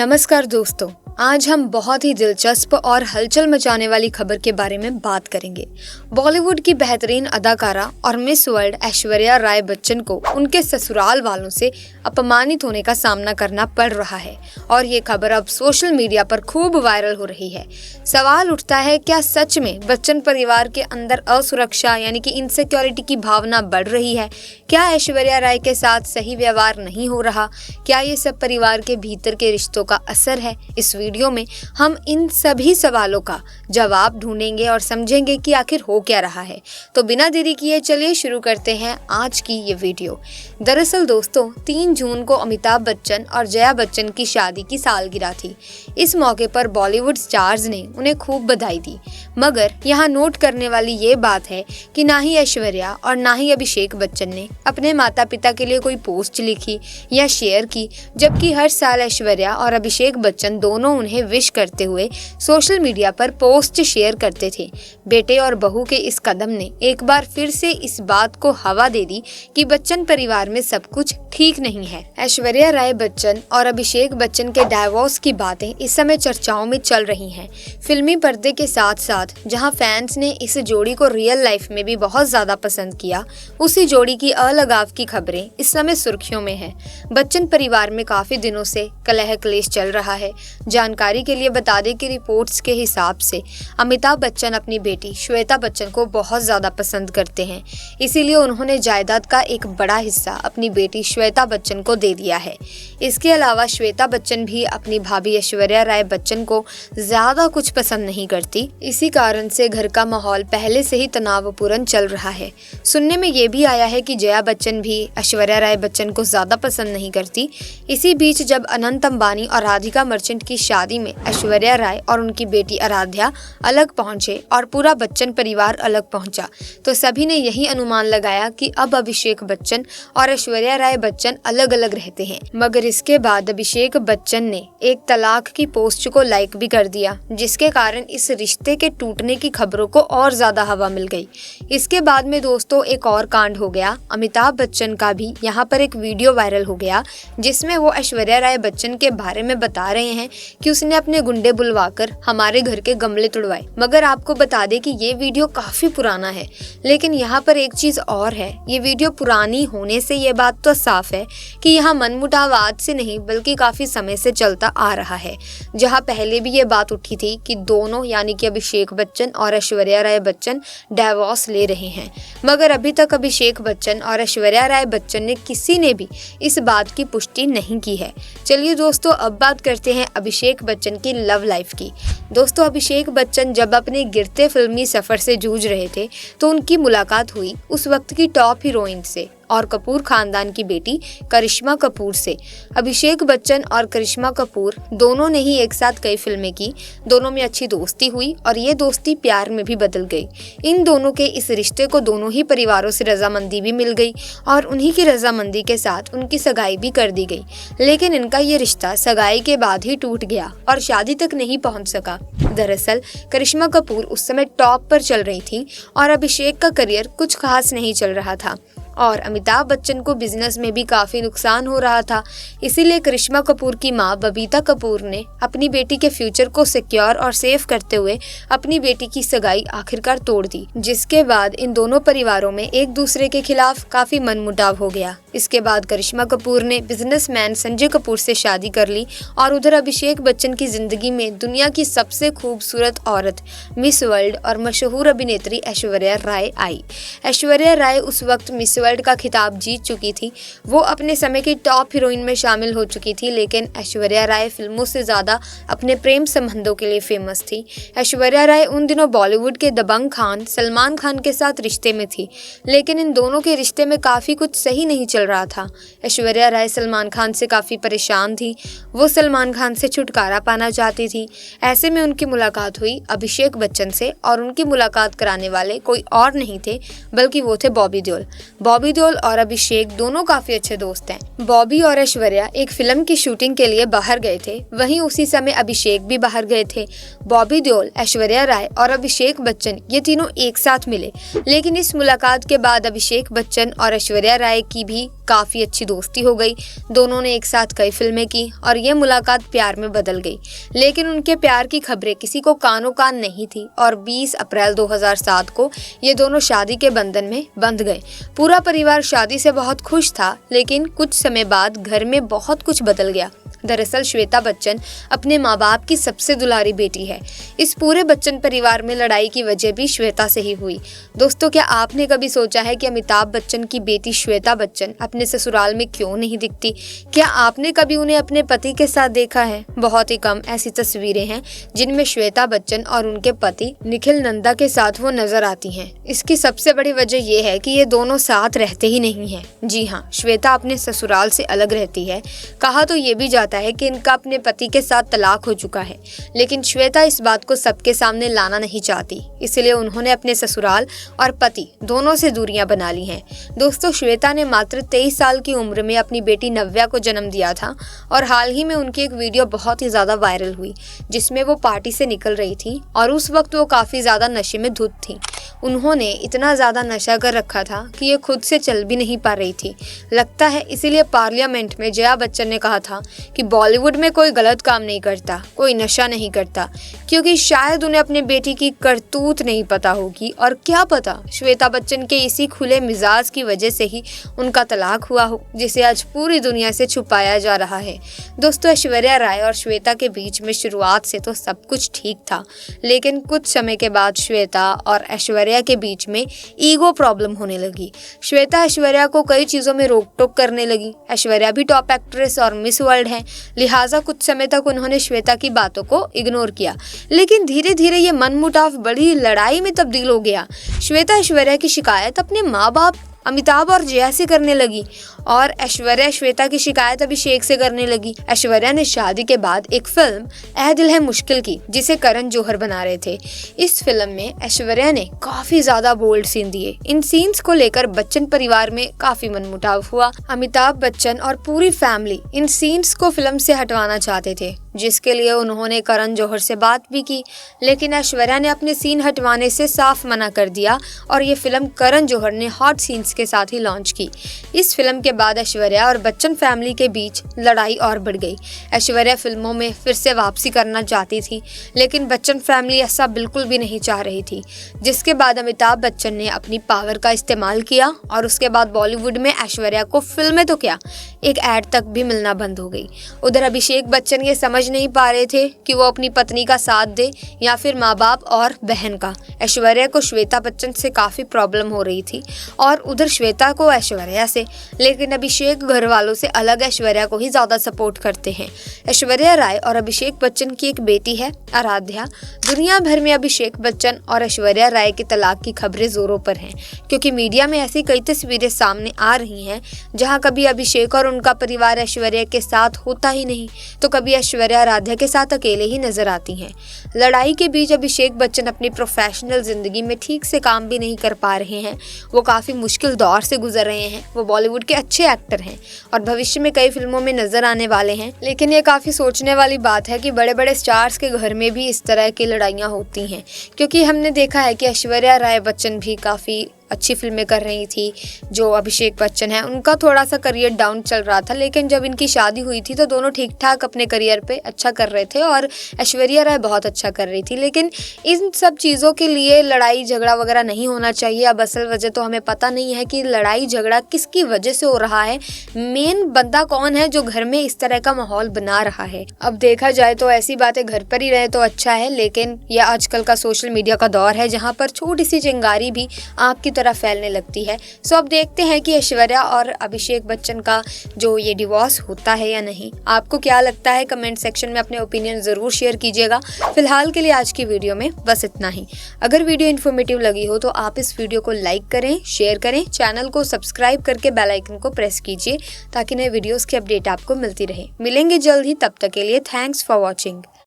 नमस्कार दोस्तों, आज हम बहुत ही दिलचस्प और हलचल मचाने वाली खबर के बारे में बात करेंगे। बॉलीवुड की बेहतरीन अदाकारा और मिस वर्ल्ड ऐश्वर्या राय बच्चन को उनके ससुराल वालों से अपमानित होने का सामना करना पड़ रहा है और ये खबर अब सोशल मीडिया पर खूब वायरल हो रही है। सवाल उठता है, क्या सच में बच्चन परिवार के अंदर असुरक्षा यानी कि इनसिक्योरिटी की भावना बढ़ रही है? क्या ऐश्वर्या राय के साथ सही व्यवहार नहीं हो रहा? क्या ये सब परिवार के भीतर के रिश्तों का असर है? इस वीडियो में हम इन सभी सवालों का जवाब ढूंढेंगे और समझेंगे कि आखिर हो क्या रहा है। तो बिना देरी किए चलिए शुरू करते हैं आज की ये वीडियो। दरअसल दोस्तों, 3 जून को अमिताभ बच्चन और जया बच्चन की शादी की सालगिरह थी। इस मौके पर बॉलीवुड स्टार्स ने उन्हें खूब बधाई दी। मगर यहाँ नोट करने वाली ये बात है कि ना ही ऐश्वर्या और ना ही अभिषेक बच्चन ने अपने माता पिता के लिए कोई पोस्ट लिखी या शेयर की, जबकि हर साल ऐश्वर्या और अभिषेक बच्चन दोनों उन्हें विश करते हुए सोशल मीडिया पर पोस्ट शेयर करते थे। बेटे और बहू के इस कदम ने एक बार फिर से इस बात को हवा दे दी कि बच्चन परिवार में सब कुछ ठीक नहीं है। ऐश्वर्या राय बच्चन और अभिषेक बच्चन के डाइवोर्स की बातें इस समय चर्चाओं में चल रही हैं। फिल्मी पर्दे के साथ साथ जहां फैंस ने इस जोड़ी को रियल लाइफ में भी बहुत ज्यादा पसंद किया, उसी जोड़ी की अलगाव की खबरें इस समय सुर्खियों में है। बच्चन परिवार में काफी दिनों से कलह क्लेश चल रहा है। जानकारी के लिए बता दें कि रिपोर्ट्स के हिसाब से अमिताभ बच्चन अपनी बेटी श्वेता बच्चन को बहुत ज्यादा पसंद करते हैं, इसीलिए उन्होंने जायदाद का एक बड़ा हिस्सा अपनी बेटी श्वेता बच्चन को दे दिया है। इसके अलावा श्वेता बच्चन भी अपनी भाभी ऐश्वर्या राय बच्चन को ज्यादा कुछ पसंद नहीं करती। इसी कारण से घर का माहौल पहले से ही तनावपूर्ण चल रहा है। सुनने में ये भी आया है कि जया बच्चन भी ऐश्वर्या राय बच्चन को ज्यादा पसंद नहीं करती। इसी बीच जब अनंत अंबानी और राधिका मर्चेंट की शादी में ऐश्वर्या राय और उनकी बेटी आराध्या अलग पहुंचे और पूरा बच्चन परिवार अलग पहुंचा, तो सभी ने यही अनुमान लगाया कि अब अभिषेक बच्चन और ऐश्वर्या राय बच्चन अलग अलग रहते हैं। मगर इसके बाद अभिषेक बच्चन ने एक तलाक की पोस्ट को लाइक भी कर दिया, जिसके कारण इस रिश्ते के टूटने की खबरों को और ज्यादा हवा मिल गई। इसके बाद में दोस्तों एक और कांड हो गया। अमिताभ बच्चन का भी यहाँ पर एक वीडियो वायरल हो गया, जिसमें वो ऐश्वर्या राय बच्चन के बारे में बता रहे हैं कि उसने अपने गुंडे बुलवाकर हमारे घर के गमले तुड़वाए। मगर आपको बता दें कि ये वीडियो काफी पुराना है, लेकिन यहाँ पर एक चीज और है। ये वीडियो पुरानी होने से ये बात तो साफ है कि यहाँ मनमुटाव आज से नहीं बल्कि काफी समय से चलता आ रहा है। जहाँ पहले भी ये बात उठी थी कि दोनों यानी कि अभिषेक बच्चन और ऐश्वर्या राय बच्चन डाइवोर्स ले रहे हैं, मगर अभी तक अभिषेक बच्चन और ऐश्वर्या राय बच्चन ने किसी ने भी इस बात की पुष्टि नहीं की है। चलिए दोस्तों, अब बात करते हैं अभिषेक बच्चन की लव लाइफ की। दोस्तों, अभिषेक बच्चन जब अपने गिरते फिल्मी सफर से जूझ रहे थे तो उनकी मुलाकात हुई उस वक्त की टॉप हीरोइन से और कपूर खानदान की बेटी करिश्मा कपूर से। अभिषेक बच्चन और करिश्मा कपूर दोनों ने ही एक साथ कई फिल्में की, दोनों में अच्छी दोस्ती हुई और ये दोस्ती प्यार में भी बदल गई। इन दोनों के इस रिश्ते को दोनों ही परिवारों से रजामंदी भी मिल गई और उन्हीं की रजामंदी के साथ उनकी सगाई भी कर दी गई। लेकिन इनका ये रिश्ता सगाई के बाद ही टूट गया और शादी तक नहीं पहुंच सका। दरअसल करिश्मा कपूर उस समय टॉप पर चल रही थी और अभिषेक का करियर कुछ खास नहीं चल रहा था और अमिताभ बच्चन को बिजनेस में भी काफी नुकसान हो रहा था। इसीलिए करिश्मा कपूर की मां बबीता कपूर ने अपनी बेटी के फ्यूचर को सिक्योर और सेफ करते हुए अपनी बेटी की सगाई आखिरकार तोड़ दी, जिसके बाद इन दोनों परिवारों में एक दूसरे के खिलाफ काफी मनमुटाव हो गया। इसके बाद करिश्मा कपूर ने बिजनेसमैन संजय कपूर से शादी कर ली और उधर अभिषेक बच्चन की जिंदगी में दुनिया की सबसे खूबसूरत औरत मिस वर्ल्ड और मशहूर अभिनेत्री ऐश्वर्या राय आई। ऐश्वर्या राय उस वक्त मिस वर्ल्ड का खिताब जीत चुकी थी। वो अपने समय की टॉप हीरोइन में शामिल हो चुकी थी, लेकिन ऐश्वर्या राय फिल्मों से ज्यादा अपने प्रेम संबंधों के लिए फेमस थी। ऐश्वर्या राय उन दिनों बॉलीवुड के दबंग खान सलमान खान के साथ रिश्ते में थी, लेकिन इन दोनों के रिश्ते में काफी कुछ सही नहीं चल रहा था। ऐश्वर्या राय सलमान खान से काफी परेशान थी, वो सलमान खान से छुटकारा पाना चाहती थी। ऐसे में उनकी मुलाकात हुई अभिषेक बच्चन से और उनकी मुलाकात कराने वाले कोई और नहीं थे बल्कि वो थे बॉबी देओल। बॉबी देओल और अभिषेक दोनों काफी अच्छे दोस्त हैं। बॉबी और ऐश्वर्या एक फिल्म की शूटिंग के लिए बाहर गए थे, वहीं उसी समय अभिषेक भी बाहर गए थे। बॉबी देओल, ऐश्वर्या राय और अभिषेक बच्चन ये तीनों एक साथ मिले, लेकिन इस मुलाकात के बाद अभिषेक बच्चन और ऐश्वर्या राय की भी काफी अच्छी दोस्ती हो गई। दोनों ने एक साथ कई फिल्में की और ये मुलाकात प्यार में बदल गई। लेकिन उनके प्यार की खबरें किसी को कानो कान नहीं थी और 20 अप्रैल 2007 को ये दोनों शादी के बंधन में बंध गए। पूरा परिवार शादी से बहुत खुश था, लेकिन कुछ समय बाद घर में बहुत कुछ बदल गया। दरअसल श्वेता बच्चन अपने माँ बाप की सबसे दुलारी बेटी है। इस पूरे बच्चन परिवार में लड़ाई की वजह भी श्वेता से ही हुई। दोस्तों, क्या आपने कभी सोचा है कि अमिताभ बच्चन की बेटी श्वेता बच्चन अपने ससुराल में क्यों नहीं दिखती? क्या आपने कभी उन्हें अपने पति के साथ देखा है? बहुत ही कम ऐसी तस्वीरें हैं जिनमें श्वेता बच्चन और उनके पति निखिल नंदा के साथ वो नजर आती हैं। इसकी सबसे बड़ी वजह ये है कि ये दोनों साथ रहते ही नहीं हैं। जी हाँ, श्वेता अपने ससुराल से अलग रहती है। कहा तो ये भी जाता है कि इनका अपने पति के साथ तलाक हो चुका है, लेकिन श्वेता इस बात को सबके सामने लाना नहीं चाहती, इसलिए उन्होंने अपने ससुराल और पति दोनों से दूरियां बना ली हैं। दोस्तों, श्वेता ने मात्र 23 साल की उम्र में अपनी बेटी नव्या को जन्म दिया था और हाल ही में उनकी एक वीडियो बहुत ही ज्यादा वायरल हुई, जिसमें वो पार्टी से निकल रही थी और उस वक्त वो काफी ज्यादा नशे में धुत थी। उन्होंने इतना ज्यादा नशा कर रखा था कि ये खुद से चल भी नहीं पा रही थी। लगता है इसीलिए पार्लियामेंट में जया बच्चन ने कहा था कि बॉलीवुड में कोई गलत काम नहीं करता, कोई नशा नहीं करता, क्योंकि शायद उन्हें अपने बेटी की करतूत नहीं पता होगी। और क्या पता श्वेता बच्चन के इसी खुले मिजाज की वजह से ही उनका तलाक हुआ हो, जिसे आज पूरी दुनिया से छुपाया जा रहा है। दोस्तों, ऐश्वर्या राय और श्वेता के बीच में शुरुआत से तो सब कुछ ठीक था, लेकिन कुछ समय के बाद श्वेता और ऐश्वर्या के बीच में ईगो प्रॉब्लम होने लगी। श्वेता ऐश्वर्या को कई चीजों में रोक टोक करने लगी। ऐश्वर्या भी टॉप एक्ट्रेस और मिस वर्ल्ड है, लिहाजा कुछ समय तक उन्होंने श्वेता की बातों को इग्नोर किया, लेकिन धीरे धीरे ये मनमुटाव बड़ी लड़ाई में तब्दील हो गया। श्वेता ऐश्वर्या की शिकायत अपने माँ बाप अमिताभ और जया से करने लगी और ऐश्वर्या श्वेता की शिकायत अभिषेक से करने लगी। ऐश्वर्या ने शादी के बाद एक फिल्म ऐ दिल है मुश्किल की, जिसे करण जौहर बना रहे थे। इस फिल्म में ऐश्वर्या ने काफी ज्यादा बोल्ड सीन दिए। इन सीन्स को लेकर बच्चन परिवार में काफी मनमुटाव हुआ। अमिताभ बच्चन और पूरी फैमिली इन सीन्स को फिल्म से हटवाना चाहते थे, जिसके लिए उन्होंने करण जौहर से बात भी की, लेकिन ऐश्वर्या ने अपने सीन हटवाने से साफ मना कर दिया और ये फिल्म करण जौहर ने हॉट सीन्स के साथ ही लॉन्च की। इस फिल्म के बाद ऐश्वर्या और बच्चन फैमिली के बीच लड़ाई और बढ़ गई। ऐश्वर्या फिल्मों में फिर से वापसी करना चाहती थी, लेकिन बच्चन फैमिली ऐसा बिल्कुल भी नहीं चाह रही थी, जिसके बाद अमिताभ बच्चन ने अपनी पावर का इस्तेमाल किया और उसके बाद बॉलीवुड में ऐश्वर्या को फिल्में तो क्या, एक एड तक भी मिलना बंद हो गई। उधर अभिषेक बच्चन ये समझ नहीं पा रहे थे कि वो अपनी पत्नी का साथ दे या फिर माँ बाप और बहन का। ऐश्वर्या को श्वेता बच्चन से काफी प्रॉब्लम हो रही थी और उधर श्वेता को ऐश्वर्या से, लेकिन अभिषेक घर वालों से अलग ऐश्वर्या को ही ज्यादा सपोर्ट करते हैं। ऐश्वर्या राय और अभिषेक बच्चन की एक बेटी है आराध्या। दुनिया भर में अभिषेक बच्चन और ऐश्वर्या राय के तलाक की खबरें जोरों पर हैं, क्योंकि मीडिया में ऐसी कई तस्वीरें सामने आ रही हैं जहां कभी अभिषेक और उनका परिवार ऐश्वर्या के साथ होता ही नहीं, तो कभी ऐश्वर्या आराध्या के साथ अकेले ही नजर आती हैं। लड़ाई के बीच अभिषेक बच्चन अपनी प्रोफेशनल जिंदगी में ठीक से काम भी नहीं कर पा रहे हैं। वो काफी मुश्किल दौर से गुजर रहे हैं। वो बॉलीवुड के अच्छे एक्टर हैं और भविष्य में कई फिल्मों में नजर आने वाले हैं, लेकिन ये काफी सोचने वाली बात है कि बड़े बड़े स्टार्स के घर में भी इस तरह की लड़ाइयाँ होती हैं, क्योंकि हमने देखा है कि ऐश्वर्या राय बच्चन भी काफी अच्छी फिल्में कर रही थी। जो अभिषेक बच्चन है उनका थोड़ा सा करियर डाउन चल रहा था, लेकिन जब इनकी शादी हुई थी तो दोनों ठीक ठाक अपने करियर पे अच्छा कर रहे थे और ऐश्वर्या राय बहुत अच्छा कर रही थी। लेकिन इन सब चीज़ों के लिए लड़ाई झगड़ा वगैरह नहीं होना चाहिए। अब असल वजह तो हमें पता नहीं है कि लड़ाई झगड़ा किसकी वजह से हो रहा है, मेन बंदा कौन है जो घर में इस तरह का माहौल बना रहा है। अब देखा जाए तो ऐसी बातें घर पर ही रहे तो अच्छा है, लेकिन यह आजकल का सोशल मीडिया का दौर है जहाँ पर छोटी सी चिंगारी भी आग की तरह फैलने लगती है। सो अब देखते हैं कि ऐश्वर्या और अभिषेक बच्चन का जो ये डिवोर्स होता है या नहीं। आपको क्या लगता है? कमेंट सेक्शन में अपने ओपिनियन जरूर शेयर कीजिएगा। फिलहाल के लिए आज की वीडियो में बस इतना ही। अगर वीडियो इन्फॉर्मेटिव लगी हो तो आप इस वीडियो को लाइक करें, शेयर करें, चैनल को सब्सक्राइब करके बेल आइकन को प्रेस कीजिए ताकि नए वीडियोस की अपडेट आपको मिलती रहे। मिलेंगे जल्द ही, तब तक के लिए थैंक्स फॉर वॉचिंग।